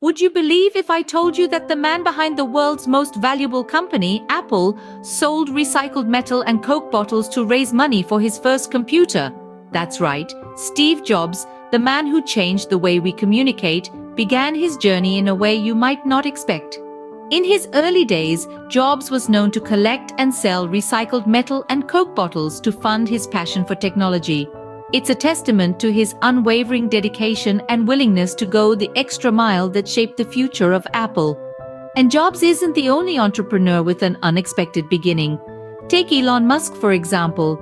Would you believe if I told you that the man behind the world's most valuable company, Apple, sold recycled metal and Coke bottles to raise money for his first computer? That's right, Steve Jobs, the man who changed the way we communicate, began his journey in a way you might not expect. In his early days, Jobs was known to collect and sell recycled metal and Coke bottles to fund his passion for technology. It's a testament to his unwavering dedication and willingness to go the extra mile that shaped the future of Apple. And Jobs isn't the only entrepreneur with an unexpected beginning. Take Elon Musk, for example.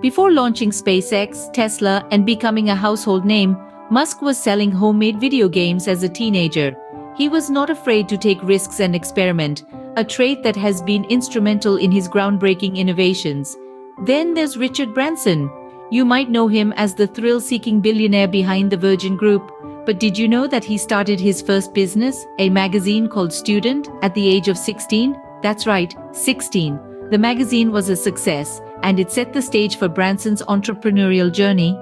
Before launching SpaceX, Tesla, and becoming a household name, Musk was selling homemade video games as a teenager. He was not afraid to take risks and experiment, a trait that has been instrumental in his groundbreaking innovations. Then there's Richard Branson. You might know him as the thrill-seeking billionaire behind the Virgin Group, but did you know that he started his first business, a magazine called Student, at the age of 16? That's right, 16. The magazine was a success, and it set the stage for Branson's entrepreneurial journey.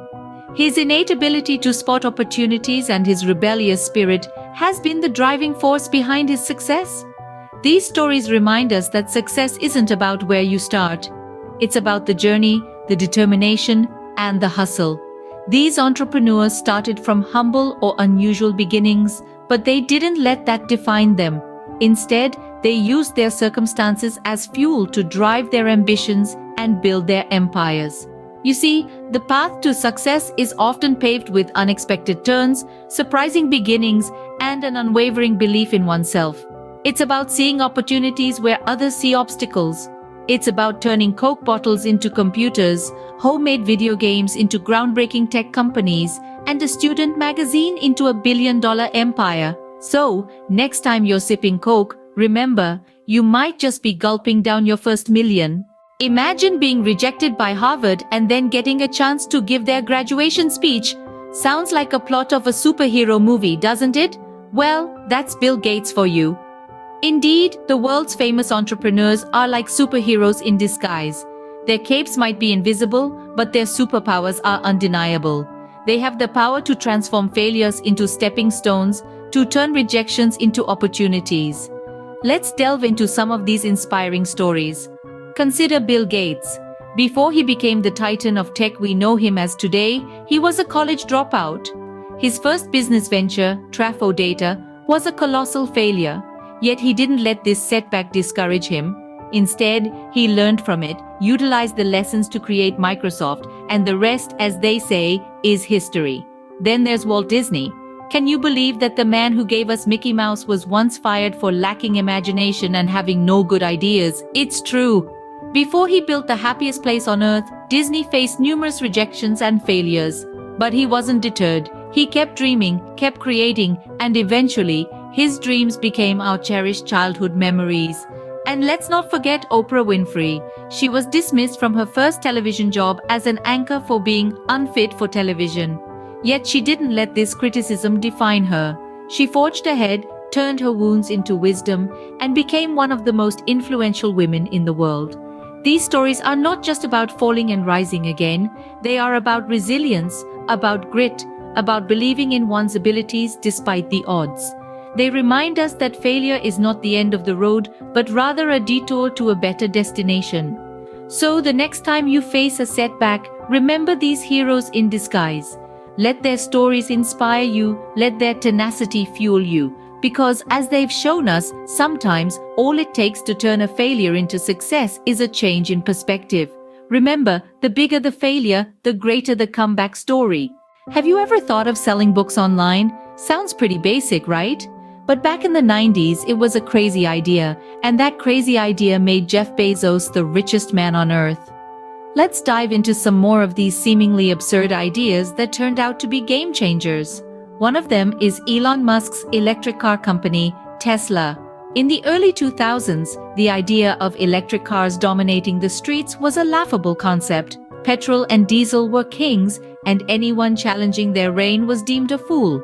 His innate ability to spot opportunities and his rebellious spirit has been the driving force behind his success. These stories remind us that success isn't about where you start. It's about the journey, the determination, and the hustle. These entrepreneurs started from humble or unusual beginnings, but they didn't let that define them. Instead, they used their circumstances as fuel to drive their ambitions and build their empires. You see, the path to success is often paved with unexpected turns, surprising beginnings, and an unwavering belief in oneself. It's about seeing opportunities where others see obstacles. It's about turning Coke bottles into computers, homemade video games into groundbreaking tech companies, and a student magazine into a billion-dollar empire. So, next time you're sipping Coke, remember, you might just be gulping down your first million. Imagine being rejected by Harvard and then getting a chance to give their graduation speech. Sounds like a plot of a superhero movie, doesn't it? Well, that's Bill Gates for you. Indeed, the world's famous entrepreneurs are like superheroes in disguise. Their capes might be invisible, but their superpowers are undeniable. They have the power to transform failures into stepping stones, to turn rejections into opportunities. Let's delve into some of these inspiring stories. Consider Bill Gates. Before he became the titan of tech we know him as today, he was a college dropout. His first business venture, Trafo Data, was a colossal failure. Yet he didn't let this setback discourage him. Instead, he learned from it, utilized the lessons to create Microsoft, and the rest, as they say, is history. Then there's Walt Disney. Can you believe that the man who gave us Mickey Mouse was once fired for lacking imagination and having no good ideas? It's true. Before he built the happiest place on earth, Disney faced numerous rejections and failures. But he wasn't deterred. He kept dreaming, kept creating, and eventually, his dreams became our cherished childhood memories. And let's not forget Oprah Winfrey. She was dismissed from her first television job as an anchor for being unfit for television. Yet she didn't let this criticism define her. She forged ahead, turned her wounds into wisdom, and became one of the most influential women in the world. These stories are not just about falling and rising again. They are about resilience, about grit, about believing in one's abilities despite the odds. They remind us that failure is not the end of the road, but rather a detour to a better destination. So the next time you face a setback, remember these heroes in disguise. Let their stories inspire you, let their tenacity fuel you. Because as they've shown us, sometimes all it takes to turn a failure into success is a change in perspective. Remember, the bigger the failure, the greater the comeback story. Have you ever thought of selling books online? Sounds pretty basic, right? But back in the 90s, it was a crazy idea, and that crazy idea made Jeff Bezos the richest man on earth. Let's dive into some more of these seemingly absurd ideas that turned out to be game changers. One of them is Elon Musk's electric car company, Tesla. In the early 2000s, the idea of electric cars dominating the streets was a laughable concept. Petrol and diesel were kings, and anyone challenging their reign was deemed a fool.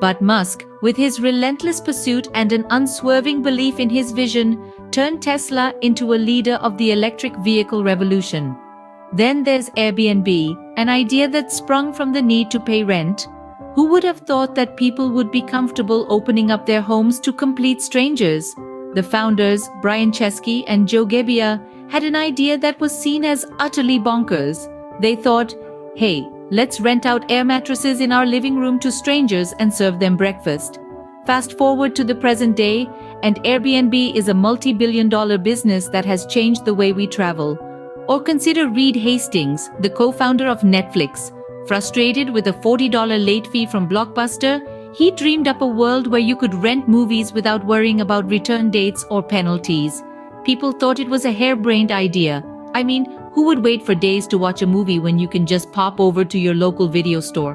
But Musk, with his relentless pursuit and an unswerving belief in his vision, turned Tesla into a leader of the electric vehicle revolution. Then there's Airbnb, an idea that sprung from the need to pay rent. Who would have thought that people would be comfortable opening up their homes to complete strangers? The founders, Brian Chesky and Joe Gebbia, had an idea that was seen as utterly bonkers. They thought, hey, let's rent out air mattresses in our living room to strangers and serve them breakfast. Fast forward to the present day, and Airbnb is a multi-billion-dollar business that has changed the way we travel. Or consider Reed Hastings, the co-founder of Netflix. Frustrated with a $40 late fee from Blockbuster, he dreamed up a world where you could rent movies without worrying about return dates or penalties. People thought it was a harebrained idea. I mean, who would wait for days to watch a movie when you can just pop over to your local video store?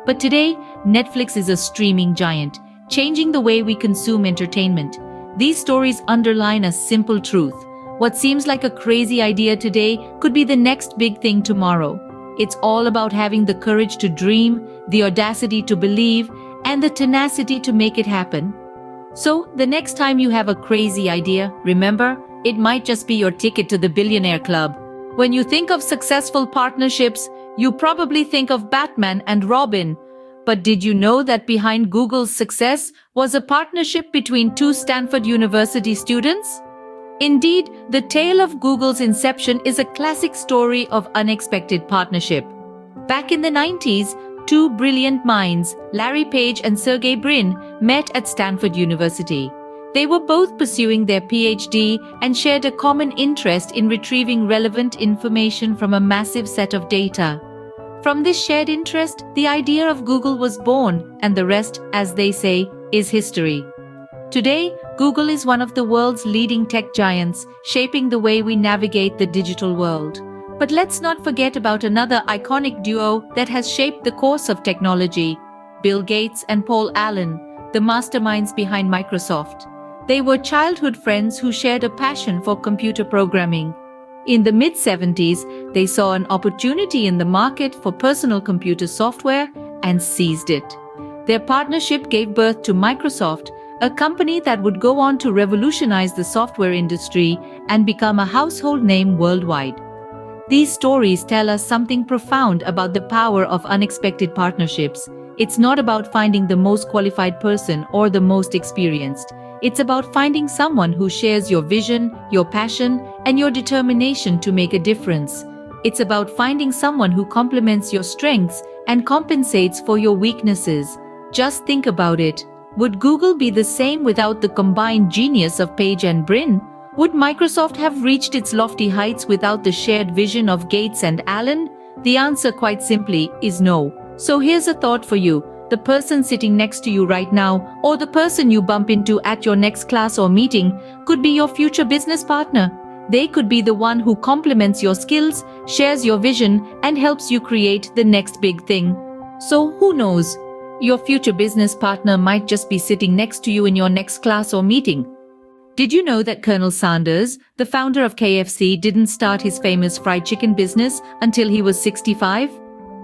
But today, Netflix is a streaming giant, changing the way we consume entertainment. These stories underline a simple truth. What seems like a crazy idea today could be the next big thing tomorrow. It's all about having the courage to dream, the audacity to believe, and the tenacity to make it happen. So, the next time you have a crazy idea, remember, it might just be your ticket to the billionaire club. When you think of successful partnerships, you probably think of Batman and Robin. But did you know that behind Google's success was a partnership between two Stanford University students? Indeed, the tale of Google's inception is a classic story of unexpected partnership. Back in the 90s, two brilliant minds, Larry Page and Sergey Brin, met at Stanford University. They were both pursuing their PhD and shared a common interest in retrieving relevant information from a massive set of data. From this shared interest, the idea of Google was born, and the rest, as they say, is history. Today, Google is one of the world's leading tech giants, shaping the way we navigate the digital world. But let's not forget about another iconic duo that has shaped the course of technology: Bill Gates and Paul Allen, the masterminds behind Microsoft. They were childhood friends who shared a passion for computer programming. In the mid-70s, they saw an opportunity in the market for personal computer software and seized it. Their partnership gave birth to Microsoft, a company that would go on to revolutionize the software industry and become a household name worldwide. These stories tell us something profound about the power of unexpected partnerships. It's not about finding the most qualified person or the most experienced. It's about finding someone who shares your vision, your passion, and your determination to make a difference. It's about finding someone who complements your strengths and compensates for your weaknesses. Just think about it. Would Google be the same without the combined genius of Page and Brin? Would Microsoft have reached its lofty heights without the shared vision of Gates and Allen? The answer, quite simply, is no. So here's a thought for you. The person sitting next to you right now, or the person you bump into at your next class or meeting, could be your future business partner. They could be the one who complements your skills, shares your vision, and helps you create the next big thing. So who knows? Your future business partner might just be sitting next to you in your next class or meeting. Did you know that Colonel Sanders, the founder of KFC, didn't start his famous fried chicken business until he was 65?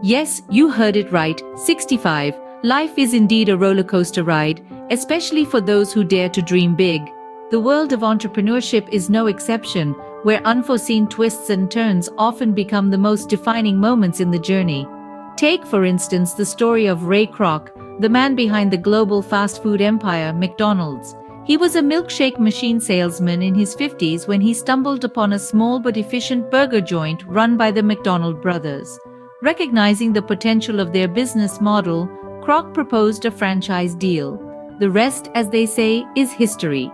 Yes, you heard it right, 65. Life is indeed a roller coaster ride, especially for those who dare to dream big. The world of entrepreneurship is no exception, where unforeseen twists and turns often become the most defining moments in the journey. Take, for instance, the story of Ray Kroc, the man behind the global fast food empire, McDonald's. He was a milkshake machine salesman in his 50s when he stumbled upon a small but efficient burger joint run by the McDonald brothers. Recognizing the potential of their business model, Kroc proposed a franchise deal. The rest, as they say, is history.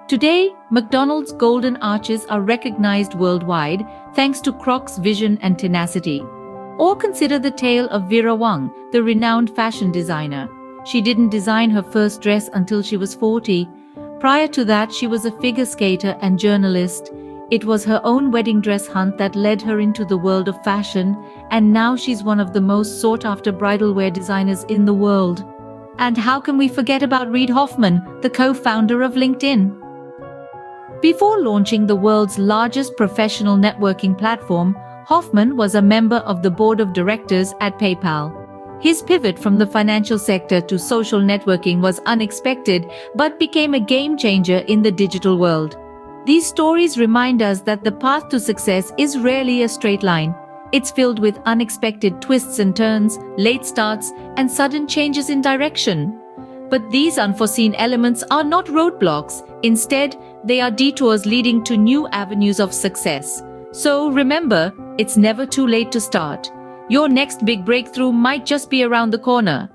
Today, McDonald's golden arches are recognized worldwide thanks to Kroc's vision and tenacity. Or consider the tale of Vera Wang, the renowned fashion designer. She didn't design her first dress until she was 40. Prior to that, she was a figure skater and journalist. It was her own wedding dress hunt that led her into the world of fashion, and now she's one of the most sought-after bridal wear designers in the world. And how can we forget about Reid Hoffman, the co-founder of LinkedIn? Before launching the world's largest professional networking platform, Hoffman was a member of the board of directors at PayPal. His pivot from the financial sector to social networking was unexpected, but became a game changer in the digital world. These stories remind us that the path to success is rarely a straight line. It's filled with unexpected twists and turns, late starts, and sudden changes in direction. But these unforeseen elements are not roadblocks. Instead, they are detours leading to new avenues of success. So remember, it's never too late to start. Your next big breakthrough might just be around the corner.